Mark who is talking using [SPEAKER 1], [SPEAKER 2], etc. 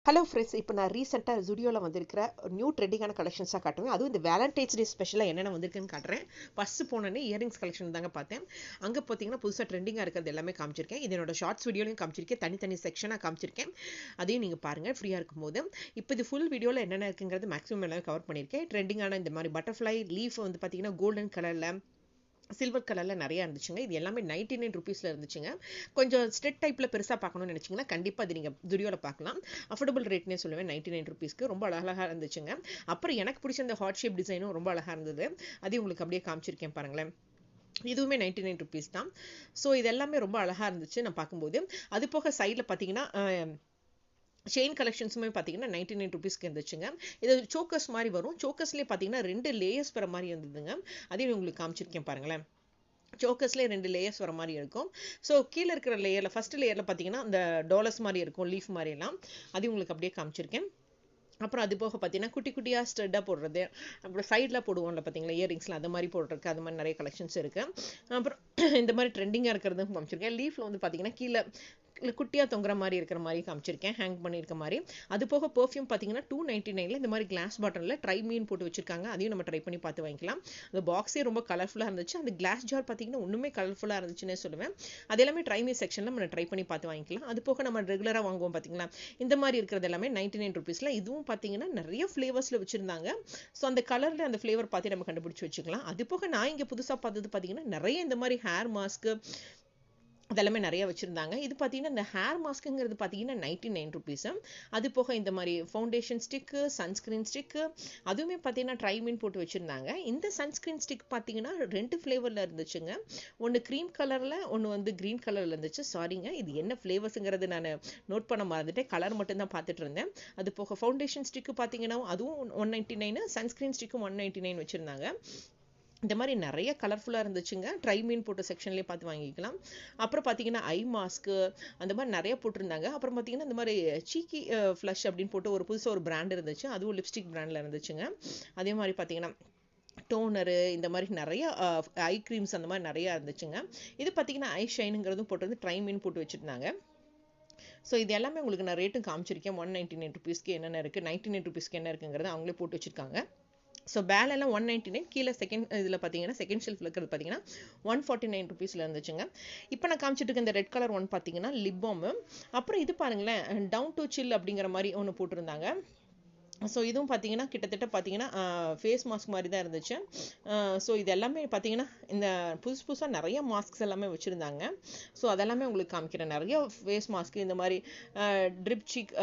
[SPEAKER 1] Hello friends, இப்போ நான் ரீசெண்டாக ஜுடியோவில் வந்திருக்கிற நியூ ட்ரெண்டிங்கான கலெக்ஷன்ஸாக காட்டுவேன். அதுவும் இந்த வேலண்டைன்ஸ் டே ஸ்பெஷலாக என்னென்ன வந்திருக்குன்னு காட்டுறேன். ஃபஸ்ட்டு போனோன்னே இயரிங்ஸ் கலெக்ஷன் தாங்க பார்த்தேன். அங்கே பார்த்தீங்கன்னா புதுசாக ட்ரெண்டிங்காக இருக்கிறது எல்லாமே காமிச்சிருக்கேன். இது என்னோட ஷார்ட்ஸ் வீடியோலையும் காமிச்சிருக்கேன், தனித்தனி செக்ஷனாக காமிச்சிருக்கேன். அதையும் நீங்கள் பாருங்கள் ஃப்ரீயாக இருக்கும்போது. இப்போ இது ஃபுல் வீடியோவில் என்னென்ன இருக்குங்கிறது மேக்ஸிமம் எல்லாமே கவர் பண்ணியிருக்கேன். ட்ரெண்டிங்கான இந்த மாதிரி பட்டர்ஃப்ளை லீஃப் வந்து பார்த்தீங்கன்னா கோல்டன் கலரில், சில்வர் கலரில் நிறையா இருந்துச்சுங்க. இது எல்லாமே 99 ருபீஸில் இருந்துச்சுங்க. கொஞ்சம் ஸ்ட்ரெட் டைப்பில் பெருசாக பார்க்கணும்னு நினச்சிங்கன்னா கண்டிப்பாக அது நீங்கள் ஜுடியோவில் பார்க்கலாம். அஃபோர்டபுள் ரேட்னே சொல்லுவேன். 99 ருபீஸ்க்கு ரொம்ப அழகாக இருந்துச்சுங்க. அப்புறம் எனக்கு பிடிச்ச இந்த ஹார்ட் ஷேப் டிசைனும் ரொம்ப அழகாக இருந்தது. அதையும் உங்களுக்கு அப்படியே காமிச்சிருக்கேன் பாருங்களேன். இதுவுமே 99 ருபீஸ் தான். ஸோ இது எல்லாமே ரொம்ப அழகாக இருந்துச்சு நான் பார்க்கும்போது. அது போக சைடில் பார்த்தீங்கன்னா செயின் கலெக்ஷன்ஸுமே பார்த்தீங்கன்னா 99 ருபீஸ்க்கு இருந்துச்சுங்க. இது சோக்கர்ஸ் மாதிரி வரும். சோக்கர்ஸ்லேயே பார்த்தீங்கன்னா 2 லேயர்ஸ் வர மாதிரி இருந்ததுங்க. அதையும் உங்களுக்கு காமிச்சிருக்கேன் பாருங்களேன். சோக்கர்ஸ்லேயே 2 லேயர்ஸ் வர மாதிரி இருக்கும். ஸோ கீழே இருக்கிற லேயரில் ஃபஸ்ட் லேயரில் பார்த்தீங்கன்னா அந்த டாலர்ஸ் மாதிரி இருக்கும், லீஃப் மாதிரியெல்லாம். அதையும் உங்களுக்கு அப்படியே காமிச்சிருக்கேன். அப்புறம் அது போக பார்த்தீங்கன்னா குட்டி குட்டியாக ஸ்ட்ரெட்டாக போடுறது, அப்புறம் சைடில் போடுவோம்ல பார்த்தீங்களா இயரிங்ஸில், அது மாதிரி போடுறதுக்கு அது மாதிரி நிறைய கலெக்ஷன்ஸ் இருக்குது. அப்புறம் இந்த மாதிரி ட்ரெண்டிங்காக இருக்கிறதும் காமிச்சிருக்கேன். லீஃபில் வந்து பார்த்தீங்கன்னா கீழே குட்டியாக தொங்குற மாதிரி இருக்கிற மாதிரி காமிச்சிருக்கேன், ஹேங் பண்ணியிருக்க மாதிரி. அது போக பெர்ஃப்யூம் பார்த்தீங்கன்னா 299 இந்த மாதிரி கிளாஸ் பாட்டிலில் ட்ரை மீன் போட்டு வச்சிருக்காங்க. அதையும் நம்ம ட்ரை பண்ணி பார்த்து வாங்கிக்கலாம். அந்த பாக்ஸே ரொம்ப கலர்ஃபுல்லாக இருந்துச்சு. அந்த கிளாஸ் ஜார் பார்த்தீங்கன்னா ஒன்றுமே கலர்ஃபுல்லாக இருந்துச்சுன்னே சொல்லுவேன். அது எல்லாமே ட்ரை மீன் செக்ஷனில் நம்ம ட்ரை பண்ணி பார்த்து வாங்கிக்கலாம். அது போக நம்ம ரெகுலராக வாங்குவோம் பார்த்தீங்களா, இந்த மாதிரி இருக்கிறது எல்லாமே 99 ருபீஸில். இதுவும் பார்த்தீங்கன்னா நிறைய ஃப்ளேவர்ஸில் வச்சுருந்தாங்க. ஸோ அந்த கலரில் அந்த ஃப்ளேவர் பார்த்து நம்ம கண்டுபிடிச்சி வச்சுக்கலாம். அது போக நான் இங்கே புதுசாக பார்த்தது பார்த்தீங்கன்னா நிறைய இந்த மாதிரி ஹேர் மாஸ்க்கு அதெல்லாமே நிறைய வச்சுருந்தாங்க. இது பார்த்தீங்கன்னா இந்த ஹேர் மாஸ்க்குங்கிறது பார்த்தீங்கன்னா 99 ருபீஸு. அது போக இந்த மாதிரி ஃபவுண்டேஷன் ஸ்டிக்கு, சன்ஸ்க்ரீன் ஸ்டிக்கு, அதுவுமே பார்த்தீங்கன்னா ட்ரை மீன் போட்டு வச்சுருந்தாங்க. இந்த சன்ஸ்க்ரீன் ஸ்டிக் பார்த்தீங்கன்னா 2 ஃப்ளேவரில் இருந்துச்சுங்க. ஒன்று க்ரீம் கலரில், ஒன்று வந்து க்ரீன் கலரில் இருந்துச்சு. சாரிங்க, இது என்ன ஃப்ளேவர்ஸுங்கிறது நான் நோட் பண்ண மறந்துட்டேன். கலர் மட்டும்தான் பார்த்துட்டு இருந்தேன். அது போக ஃபவுண்டேஷன் ஸ்டிக்கு பார்த்தீங்கன்னா அதுவும் 199, சன்ஸ்க்ரீன் ஸ்டிக்கும் 199 வச்சுருந்தாங்க. இந்த மாதிரி நிறைய கலர்ஃபுல்லாக இருந்துச்சுங்க. ட்ரை மீன் போட்ட செக்ஷன்லேயே பார்த்து வாங்கிக்கலாம். அப்புறம் பார்த்தீங்கன்னா ஐ மாஸ்க்கு அந்த மாதிரி நிறைய போட்டிருந்தாங்க. அப்புறம் பார்த்தீங்கன்னா இந்த மாதிரி சீக்கி ஃப்ளஷ் அப்படின்னு போட்டு ஒரு புதுசாக ஒரு பிராண்ட் இருந்துச்சு. அதுவும் லிப்ஸ்டிக் பிராண்டில் இருந்துச்சுங்க. அதே மாதிரி பார்த்தீங்கன்னா டோனரு, இந்த மாதிரி நிறைய ஐ க்ரீம்ஸ் அந்த மாதிரி நிறையா இருந்துச்சுங்க. இது பார்த்தீங்கன்னா ஐ ஷைனுங்கிறதும் போட்டு வந்து ட்ரை மீன் போட்டு வச்சுருந்தாங்க. ஸோ இது எல்லாமே உங்களுக்கு நான் ரேட்டும் காமிச்சிருக்கேன். 199 ருபீஸ்க்கு என்னென்ன இருக்குது, 99 ருபீஸ்க்கு என்ன இருக்குங்கிறது அவங்களே போட்டு வச்சுருக்காங்க. ஸோ பேலெல்லாம் 199, கீழே செகண்ட் இதில் பார்த்தீங்கன்னா செகண்ட் ஷெல்ஃபில் இருக்கிறது பார்த்தீங்கன்னா 149 ருபீஸில் இருந்துச்சுங்க. இப்போ நான் காமிச்சிட்டு இருக்க இந்த ரெட் கலர் ஒன் பார்த்தீங்கன்னா லிப் பாம். அப்புறம் இது பாருங்களேன், டவுன் டு சில் அப்படிங்கிற மாதிரி ஒன்று போட்டிருந்தாங்க. ஸோ இதுவும் பார்த்தீங்கன்னா கிட்டத்தட்ட பார்த்தீங்கன்னா ஃபேஸ் மாஸ்க் மாதிரி தான் இருந்துச்சு. ஸோ இது எல்லாமே பார்த்தீங்கன்னா இந்த புதுசாக நிறைய மாஸ்க்ஸ் எல்லாமே வச்சுருந்தாங்க. ஸோ அதெல்லாமே உங்களுக்கு காமிக்கிறேன். நிறைய ஃபேஸ் மாஸ்க்கு இந்த மாதிரி ட்ரிப் சீக்